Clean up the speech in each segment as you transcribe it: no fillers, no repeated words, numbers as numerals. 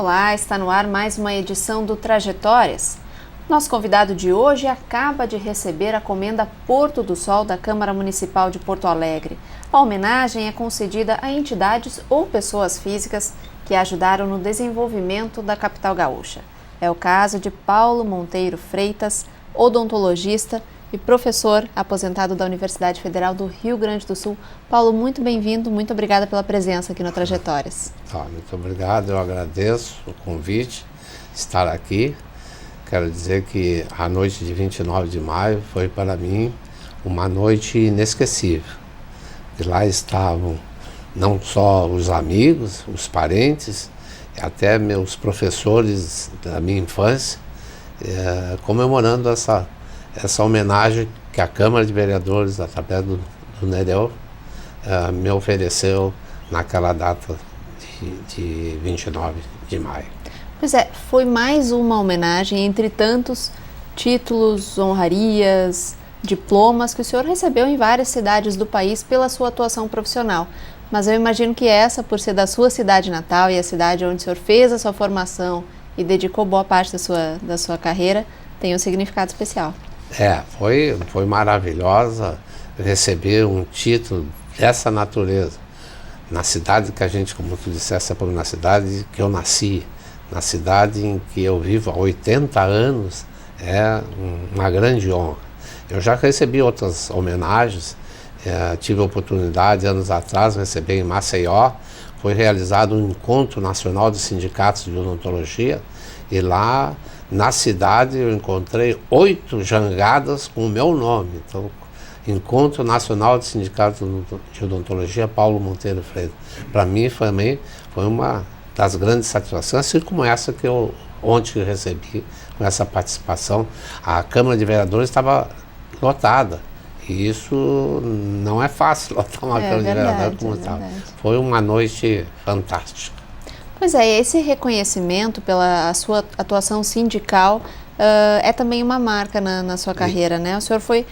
Olá, está no ar mais uma edição do Trajetórias. Nosso convidado de hoje acaba de receber a Comenda Porto do Sol da Câmara Municipal de Porto Alegre. A homenagem é concedida a entidades ou pessoas físicas que ajudaram no desenvolvimento da capital gaúcha. É o caso de Paulo Monteiro Freitas, odontologista e professor aposentado da Universidade Federal do Rio Grande do Sul. Paulo, muito bem-vindo, muito obrigada pela presença aqui no Trajetórias. Muito obrigado, eu agradeço o convite, estar aqui. Quero dizer que a noite de 29 de maio foi para mim uma noite inesquecível. E lá estavam não só os amigos, os parentes, até meus professores da minha infância, comemorando essa homenagem que a Câmara de Vereadores, através do Nereu, me ofereceu naquela data de 29 de maio. Pois é, foi mais uma homenagem entre tantos títulos, honrarias, diplomas que o senhor recebeu em várias cidades do país pela sua atuação profissional. Mas eu imagino que essa, por ser da sua cidade natal e a cidade onde o senhor fez a sua formação e dedicou boa parte da sua carreira, tem um significado especial. Foi maravilhosa receber um título dessa natureza na cidade que a gente, como tu disseste, na cidade que eu nasci, na cidade em que eu vivo há 80 anos, é uma grande honra. Eu já recebi outras homenagens, tive a oportunidade, anos atrás, de receber em Maceió. Foi realizado um encontro nacional de sindicatos de odontologia e lá na cidade eu encontrei 8 jangadas com o meu nome. Então, Encontro Nacional de Sindicatos de Odontologia Paulo Monteiro Freitas. Para mim também foi uma das grandes satisfações, assim como essa que eu ontem recebi, com essa participação. A Câmara de Vereadores estava lotada. E isso não é fácil, lotar uma Câmara de Vereadores como estava. Foi uma noite fantástica. Pois é, esse reconhecimento pela sua atuação sindical é também uma marca na sua carreira, né? O senhor foi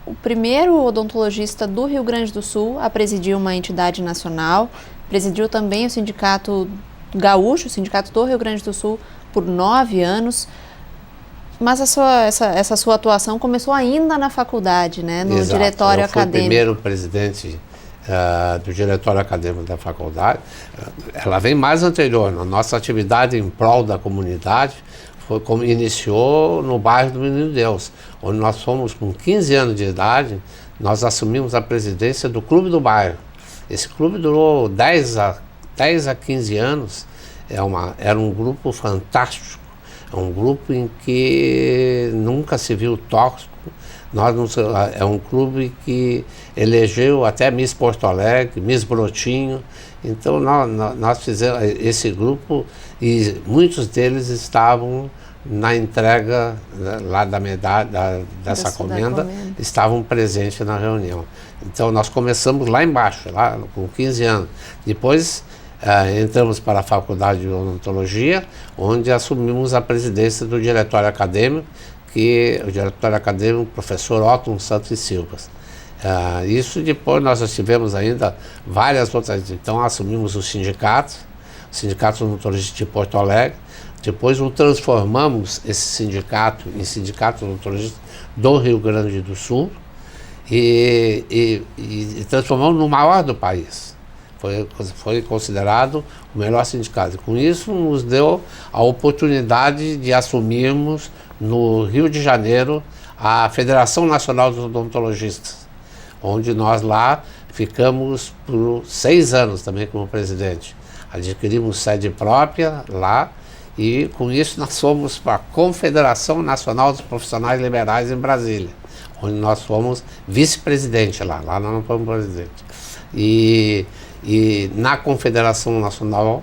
o primeiro odontologista do Rio Grande do Sul a presidir uma entidade nacional, presidiu também o Sindicato Gaúcho, o Sindicato do Rio Grande do Sul, por 9 anos. Mas essa sua atuação começou ainda na faculdade, né? No Exato. Diretório eu fui Acadêmico. O primeiro presidente do Diretório Acadêmico da faculdade. Ela vem mais anterior. A nossa atividade em prol da comunidade iniciou no bairro do Menino Deus, onde nós fomos com 15 anos de idade, nós assumimos a presidência do Clube do Bairro. Esse clube durou 10 a 15 anos, era um grupo fantástico, é um grupo em que nunca se viu tóxico. É um clube que elegeu até Miss Porto Alegre, Miss Brotinho. Então nós fizemos esse grupo e muitos deles estavam na entrega lá da medalha, dessa comenda, estavam presentes na reunião. Então nós começamos lá embaixo, lá com 15 anos. Depois entramos para a Faculdade de Odontologia, onde assumimos a presidência do Diretório Acadêmico, que o Diretório Acadêmico, professor Otton Santos e Silva. Isso depois nós tivemos ainda várias outras, então assumimos o Sindicato Odontologista de Porto Alegre, depois o transformamos esse sindicato em Sindicato Odontologista do Rio Grande do Sul e transformamos no maior do país. Foi considerado o melhor sindicato. E com isso nos deu a oportunidade de assumirmos no Rio de Janeiro a Federação Nacional dos Odontologistas, onde nós lá ficamos por 6 anos também como presidente. Adquirimos sede própria lá e com isso nós fomos para a Confederação Nacional dos Profissionais Liberais em Brasília, onde nós fomos vice-presidente lá nós não fomos presidente. E na Confederação Nacional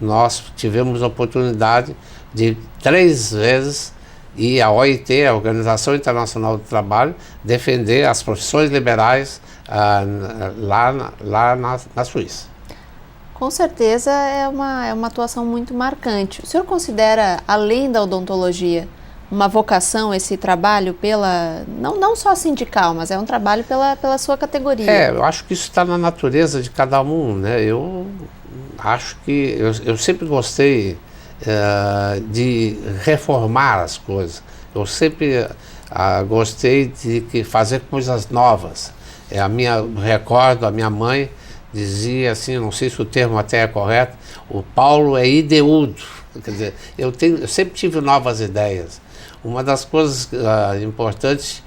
nós tivemos a oportunidade de 3 vezes ir à OIT, a Organização Internacional do Trabalho, defender as profissões liberais lá na Suíça. Com certeza é uma atuação muito marcante. O senhor considera, além da odontologia, uma vocação esse trabalho não só sindical, mas é um trabalho pela sua categoria? Eu acho que isso está na natureza de cada um, né? acho que eu sempre gostei de reformar as coisas. Eu sempre gostei de fazer coisas novas. Recordo, a minha mãe dizia assim, não sei se o termo até é correto, o Paulo é ideudo. Quer dizer, eu sempre tive novas ideias. Uma das coisas importantes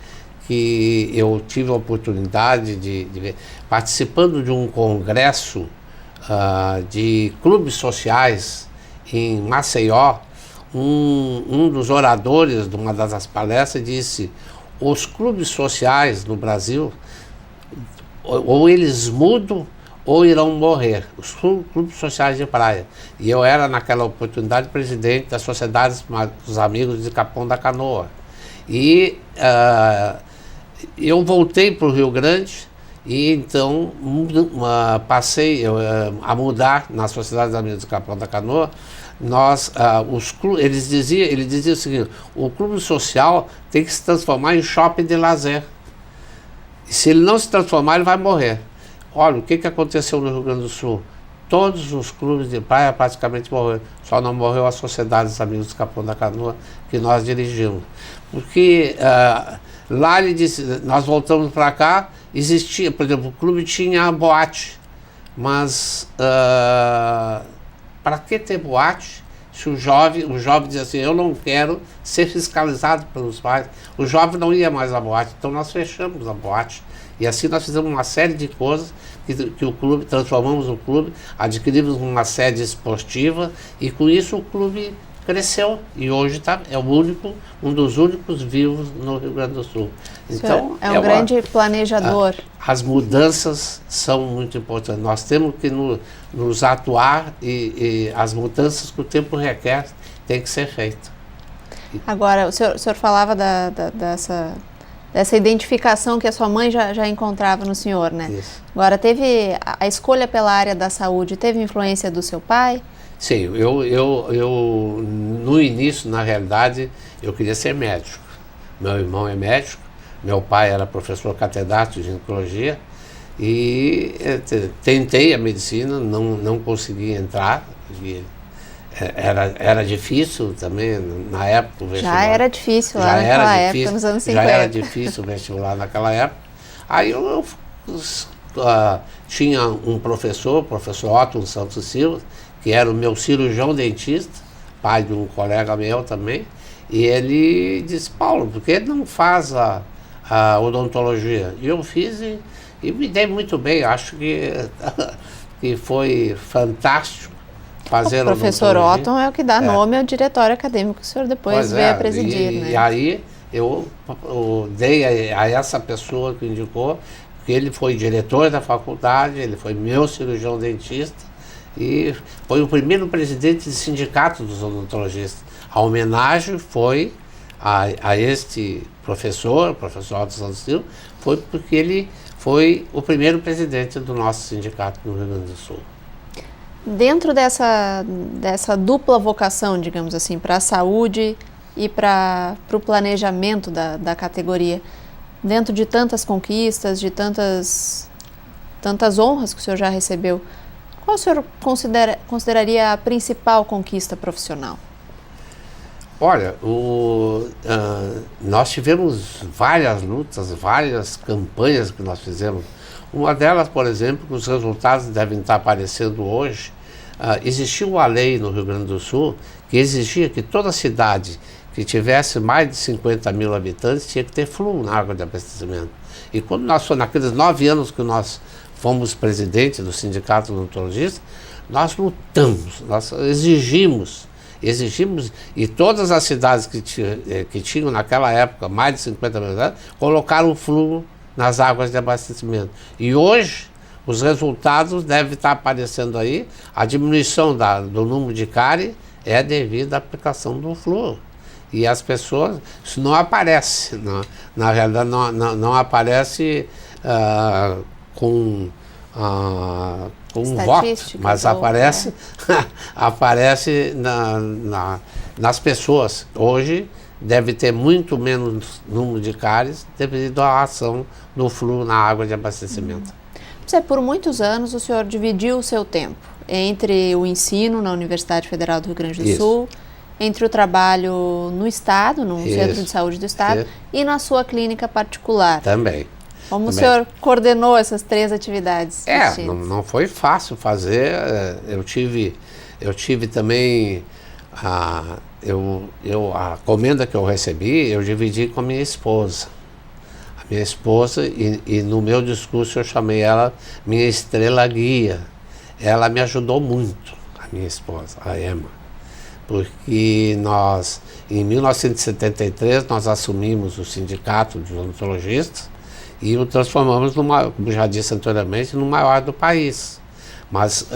que eu tive a oportunidade de ver, participando de um congresso de clubes sociais em Maceió, um dos oradores de uma das palestras disse: os clubes sociais no Brasil, ou eles mudam ou irão morrer, os clubes sociais de praia. E eu era, naquela oportunidade, presidente da Sociedade dos Amigos de Capão da Canoa. E eu voltei para o Rio Grande e então passei a mudar na Sociedade dos Amigos de Capão da Canoa. Ele dizia o seguinte: o clube social tem que se transformar em shopping de lazer. E se ele não se transformar, ele vai morrer. Olha, o que aconteceu no Rio Grande do Sul? Todos os clubes de praia praticamente morreram. Só não morreu a Sociedade dos Amigos do Capão da Canoa, que nós dirigimos. Porque lá ele disse, nós voltamos para cá, existia, por exemplo, o clube tinha boate, mas para que ter boate se o jovem dizia assim: eu não quero ser fiscalizado pelos pais. O jovem não ia mais à boate, então nós fechamos a boate. E assim nós fizemos uma série de coisas que o clube, transformamos o clube, adquirimos uma sede esportiva e com isso o clube cresceu e hoje é um dos únicos vivos no Rio Grande do Sul. Então, é um grande planejador. As mudanças são muito importantes. Nós temos que nos atuar e as mudanças que o tempo requer têm que ser feitas. Agora, o senhor falava dessa identificação que a sua mãe já encontrava no senhor, né? Isso. Agora, teve a escolha pela área da saúde, teve influência do seu pai? Sim, eu no início, na realidade, eu queria ser médico. Meu irmão é médico, meu pai era professor catedrático de ginecologia e tentei a medicina, não consegui entrar. Era difícil também, na época, o vestibular. Já era difícil lá naquela época, nos anos 50. Já era difícil o vestibular naquela época. Aí eu tinha um professor, o professor Otto Santos Silva, que era o meu cirurgião dentista, pai de um colega meu também, e ele disse: Paulo, por que não faz a odontologia? E eu fiz e me dei muito bem, acho que foi fantástico fazer o professor Otton é o que dá nome ao diretório acadêmico que o senhor depois veio a presidir, né? E aí eu dei a essa pessoa que indicou, que ele foi diretor da faculdade, ele foi meu cirurgião dentista, e foi o primeiro presidente do sindicato dos odontologistas. A homenagem foi a este professor, o professor Otto Santos Silva, foi porque ele foi o primeiro presidente do nosso sindicato no Rio Grande do Sul. Dentro dessa dupla vocação, digamos assim, para a saúde e para o planejamento da categoria, dentro de tantas conquistas, de tantas honras que o senhor já recebeu, qual o senhor consideraria a principal conquista profissional? Olha, nós tivemos várias lutas, várias campanhas que nós fizemos. Uma delas, por exemplo, que os resultados devem estar aparecendo hoje, existia uma lei no Rio Grande do Sul que exigia que toda cidade que tivesse mais de 50 mil habitantes tinha que ter fluxo na água de abastecimento. E quando naqueles 9 anos que nós fomos presidente do Sindicato de Odontologistas, nós lutamos, nós exigimos, e todas as cidades que tinham naquela época mais de 50 mil habitantes colocaram o fluxo nas águas de abastecimento. E hoje, os resultados devem estar aparecendo aí. A diminuição do número de cárie é devido à aplicação do flúor. E as pessoas, isso não aparece, na realidade não aparece com voto, mas aparece, aparece nas pessoas. Hoje deve ter muito menos número de cáries devido à ação do flúor na água de abastecimento. Por muitos anos o senhor dividiu o seu tempo entre o ensino na Universidade Federal do Rio Grande do Isso. Sul, entre o trabalho no Estado, no Isso. Centro de Saúde do Estado, Isso. e na sua clínica particular. Também. Como Também. o senhor coordenou essas 3 atividades distintas? Não foi fácil fazer. Eu tive também a comenda que eu recebi, eu dividi com a minha esposa. A minha esposa, e no meu discurso eu chamei ela minha estrela guia. Ela me ajudou muito, a minha esposa, a Emma. Porque em 1973, nós assumimos o Sindicato de Odontologistas e o transformamos, como já disse anteriormente, no maior do país. Mas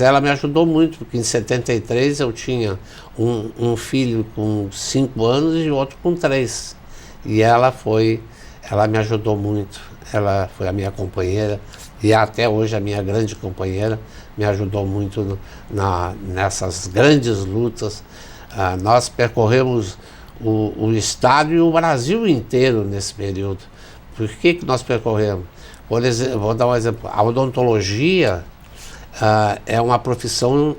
ela me ajudou muito, porque em 73 eu tinha um filho com 5 anos e outro com 3. E ela me ajudou muito. Ela foi a minha companheira e até hoje a minha grande companheira, me ajudou muito nessas grandes lutas. Nós percorremos o estado e o Brasil inteiro nesse período. Por que nós percorremos? Por exemplo, vou dar um exemplo. A odontologia é uma profissão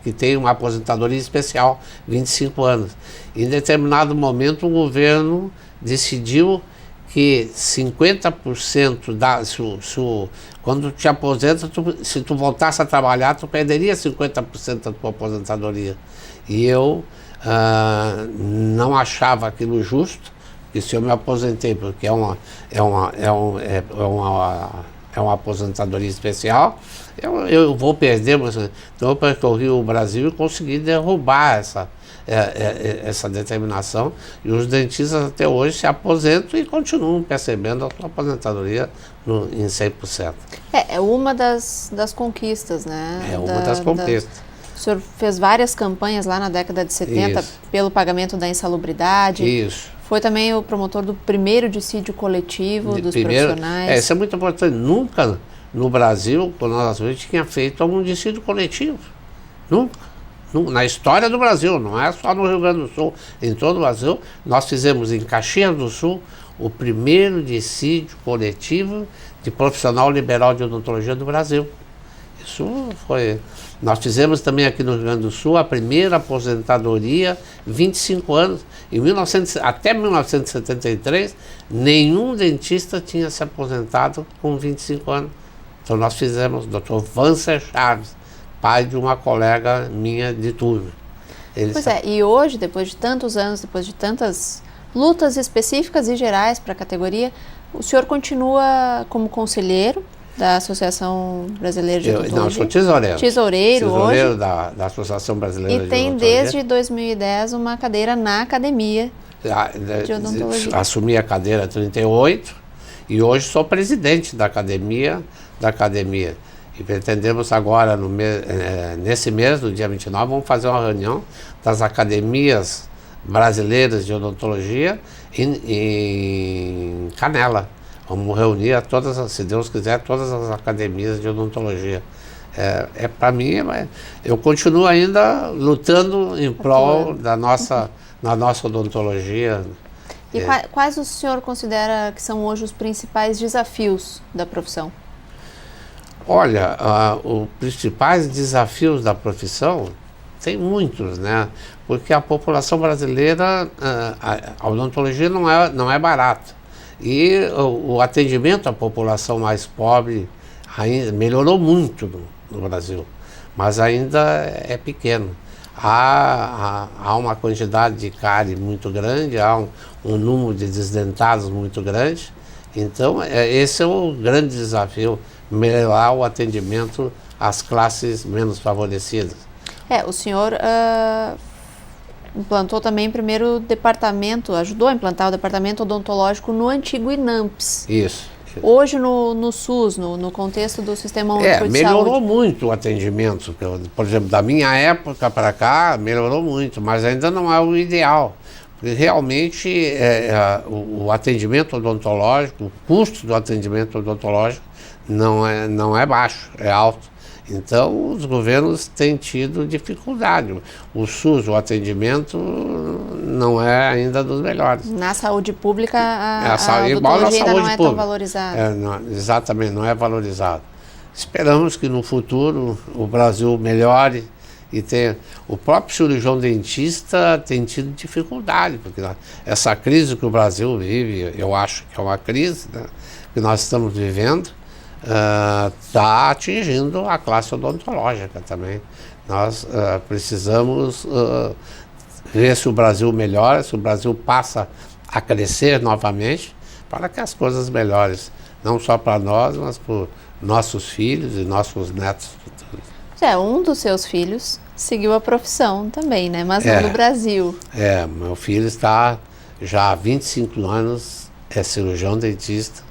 que tem uma aposentadoria especial, 25 anos. Em determinado momento, o governo decidiu que 50% quando te aposenta, se tu voltasse a trabalhar, tu perderia 50% da tua aposentadoria. E eu não achava aquilo justo, que se eu me aposentei, porque é uma aposentadoria especial, eu vou perder, então eu percorri o Brasil e consegui derrubar essa determinação, e os dentistas até hoje se aposentam e continuam percebendo a sua aposentadoria em 100%. É uma das conquistas, né? É uma das conquistas. O senhor fez várias campanhas lá na década de 70 Isso. pelo pagamento da insalubridade. Isso. Foi também o promotor do primeiro dissídio coletivo dos profissionais. Isso é muito importante. Nunca no Brasil, quando nós tinha feito algum dissídio coletivo. Nunca. Na história do Brasil, não é só no Rio Grande do Sul, em todo o Brasil, nós fizemos em Caxias do Sul o primeiro dissídio coletivo de profissional liberal de odontologia do Brasil. Isso foi... Nós fizemos também aqui no Rio Grande do Sul a primeira aposentadoria, 25 anos. Até 1973, nenhum dentista tinha se aposentado com 25 anos. Então nós fizemos, o Dr. Vancer Chaves, pai de uma colega minha de turma. E hoje, depois de tantos anos, depois de tantas lutas específicas e gerais para a categoria, o senhor continua como conselheiro da Associação Brasileira de Odontologia? Não, eu sou tesoureiro. Tesoureiro hoje. da Associação Brasileira de Odontologia. E tem desde 2010 uma cadeira na Academia de Odontologia. Assumi a cadeira em 38 e hoje sou presidente da academia. E pretendemos agora, nesse mês, no dia 29, vamos fazer uma reunião das academias brasileiras de odontologia em Canela. Vamos reunir se Deus quiser, todas as academias de odontologia. Para mim, eu continuo ainda lutando em prol da nossa odontologia. E quais o senhor considera que são hoje os principais desafios da profissão? Olha, os principais desafios da profissão, tem muitos, né? Porque a população brasileira, a odontologia não é barata. E o atendimento à população mais pobre ainda melhorou muito no Brasil, mas ainda é pequeno. Há uma quantidade de cárie muito grande, há um número de desdentados muito grande. Então, esse é o grande desafio, melhorar o atendimento às classes menos favorecidas. O senhor implantou também primeiro o departamento, ajudou a implantar o departamento odontológico no antigo INAMPS. Isso. Hoje no SUS, no contexto do Sistema Único de Saúde. Melhorou muito o atendimento. Por exemplo, da minha época para cá, melhorou muito, mas ainda não é o ideal. Porque realmente o atendimento odontológico, o custo do atendimento odontológico não é baixo, é alto. Então, os governos têm tido dificuldade. O SUS, o atendimento, não é ainda dos melhores. Na saúde pública, a odontologia ainda não é tão valorizada. Exatamente, não é valorizado. Esperamos que no futuro o Brasil melhore e tenha... O próprio cirurgião dentista tem tido dificuldade, porque essa crise que o Brasil vive, eu acho que é uma crise, né, que nós estamos vivendo, está atingindo a classe odontológica também. Nós precisamos ver se o Brasil melhora, se o Brasil passa a crescer novamente, para que as coisas melhorem, não só para nós, mas para nossos filhos e nossos netos futuros. Um dos seus filhos seguiu a profissão também, né? Mas não do Brasil. Meu filho está já há 25 anos, é cirurgião dentista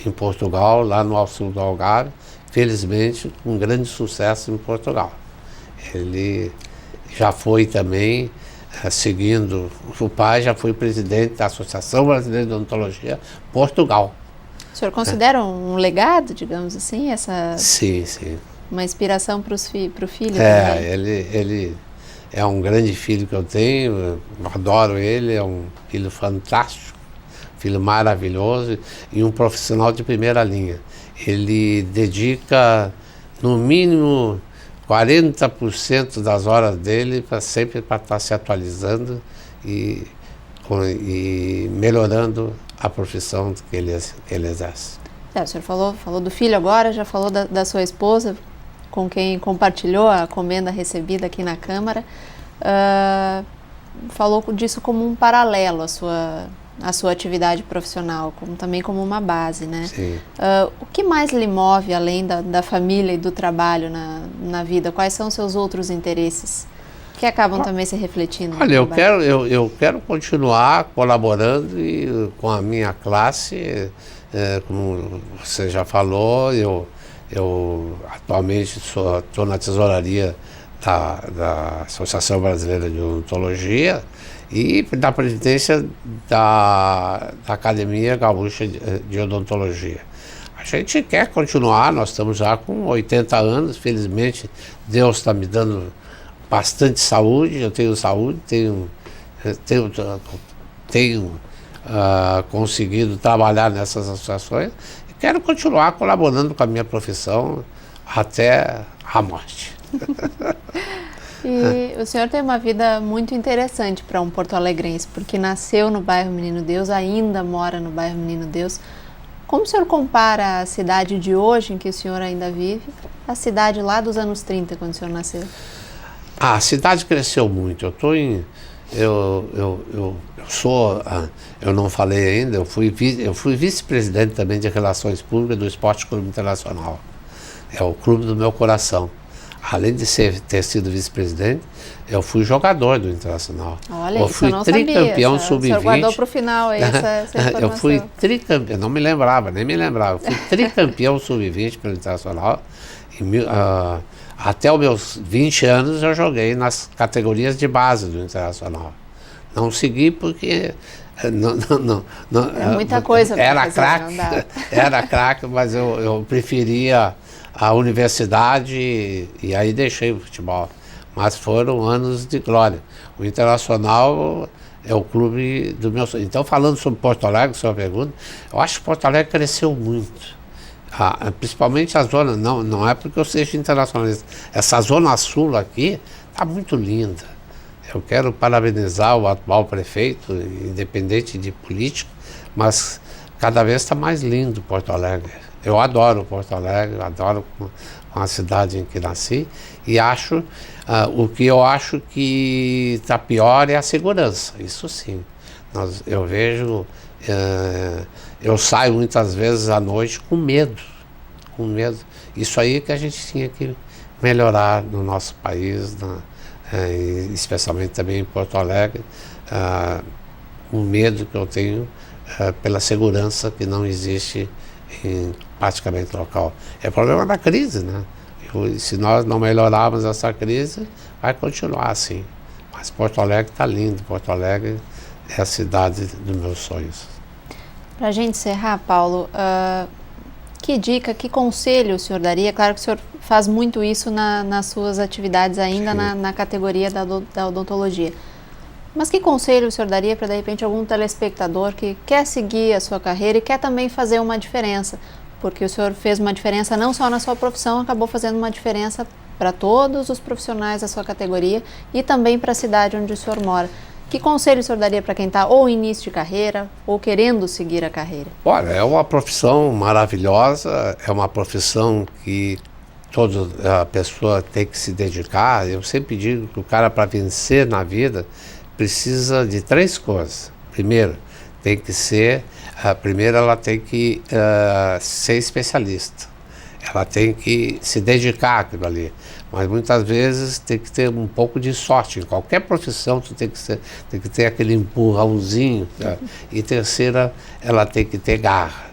em Portugal, lá no sul do Algarve, felizmente com grande sucesso em Portugal. Ele já foi também, seguindo o pai, já foi presidente da Associação Brasileira de Odontologia Portugal. O senhor considera um legado, digamos assim, Sim. Uma inspiração para o filho também? Ele é um grande filho que eu tenho, eu adoro ele, é um filho fantástico, filho maravilhoso e um profissional de primeira linha. Ele dedica, no mínimo, 40% das horas dele sempre para estar se atualizando e melhorando a profissão que ele exerce. O senhor falou do filho agora, já falou da sua esposa, com quem compartilhou a comenda recebida aqui na Câmara. Falou disso como um paralelo à sua atividade profissional, também como uma base, né? Sim. O que mais lhe move, além da família e do trabalho na vida? Quais são os seus outros interesses que acabam também se refletindo? Olha, eu quero continuar colaborando com a minha classe, como você já falou, eu atualmente estou na tesouraria da Associação Brasileira de Odontologia e da presidência da Academia Gaúcha de Odontologia. A gente quer continuar, nós estamos já com 80 anos, felizmente Deus está me dando bastante saúde, eu tenho saúde, tenho conseguido trabalhar nessas associações. Quero continuar colaborando com a minha profissão até a morte. E o senhor tem uma vida muito interessante para um porto-alegrense, porque nasceu no bairro Menino Deus, ainda mora no bairro Menino Deus. Como o senhor compara a cidade de hoje, em que o senhor ainda vive, à cidade lá dos anos 30, quando o senhor nasceu? A cidade cresceu muito. Eu não falei ainda, eu fui vice-presidente também de Relações Públicas do Esporte Clube Internacional. É o clube do meu coração. Além de ter sido vice-presidente, eu fui jogador do Internacional. Olha, eu fui tricampeão sub-20. O senhor guardou para o final aí essa informação. Eu fui tricampeão, não me lembrava, nem me lembrava. Eu fui tricampeão sub-20 pelo Internacional. Até os meus 20 anos eu joguei nas categorias de base do Internacional. Não segui porque é muita coisa para fazer, era craque, mas eu preferia a universidade e aí deixei o futebol. Mas foram anos de glória. O Internacional é o clube do meu sonho. Então, falando sobre Porto Alegre, sua pergunta, eu acho que Porto Alegre cresceu muito. Principalmente a zona, não é porque eu seja internacionalista, essa zona sul aqui está muito linda. Eu quero parabenizar o atual prefeito, independente de política, mas cada vez está mais lindo Porto Alegre. Eu adoro Porto Alegre, eu adoro a cidade em que nasci e acho, o que eu acho que está pior é a segurança, isso sim. Eu vejo, eu saio muitas vezes à noite com medo. Isso aí que a gente tinha que melhorar no nosso país, especialmente também em Porto Alegre, o medo que eu tenho pela segurança que não existe em praticamente local. É problema da crise, né? Se nós não melhorarmos essa crise, vai continuar assim. Mas Porto Alegre está lindo, Porto Alegre é a cidade dos meus sonhos. Para a gente encerrar, Paulo, que dica, que conselho o senhor daria? Claro que o senhor faz muito isso nas suas atividades ainda na categoria da odontologia. Mas que conselho o senhor daria para, de repente, algum telespectador que quer seguir a sua carreira e quer também fazer uma diferença? porque o senhor fez uma diferença não só na sua profissão, acabou fazendo uma diferença para todos os profissionais da sua categoria e também para a cidade onde o senhor mora. Que conselho o senhor daria para quem está ou em início de carreira ou querendo seguir a carreira? Olha, é uma profissão maravilhosa, é uma profissão que toda a pessoa tem que se dedicar. Eu sempre digo que o cara, para vencer na vida, precisa de 3 coisas. Primeiro, ela tem que ser especialista. Ela tem que se dedicar àquilo ali. Mas muitas vezes tem que ter um pouco de sorte. Em qualquer profissão tu tem que ter aquele empurrãozinho. Tá? E terceira, ela tem que ter garra.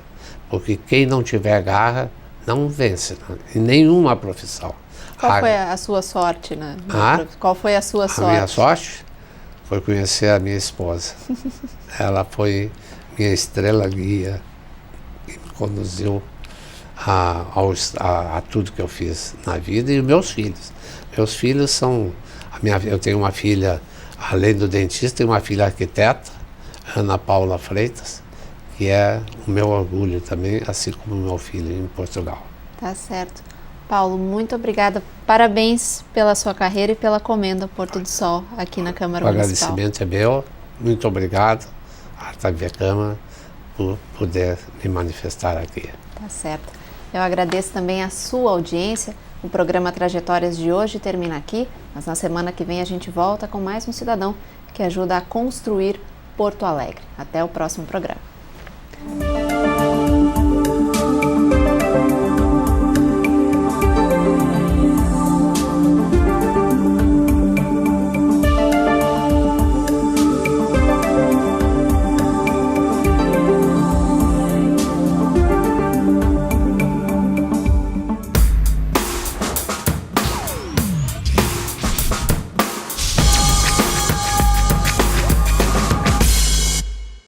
Porque quem não tiver garra, não vence, né? Em nenhuma profissão. Qual foi a sua sorte, né? Qual foi a sua sorte? A minha sorte foi conhecer a minha esposa. Ela foi minha estrela guia e me conduziu a tudo que eu fiz na vida. E os meus filhos. Meus filhos são... eu tenho uma filha, além do dentista, tenho uma filha arquiteta, Ana Paula Freitas, que é o meu orgulho também, assim como o meu filho em Portugal. Tá certo. Paulo, muito obrigada. Parabéns pela sua carreira e pela comenda Porto do Sol aqui na Câmara Municipal. O agradecimento é meu. Muito obrigado à TV Câmara por poder me manifestar aqui. Tá certo. Eu agradeço também a sua audiência. O programa Trajetórias de hoje termina aqui, mas na semana que vem a gente volta com mais um cidadão que ajuda a construir Porto Alegre. Até o próximo programa.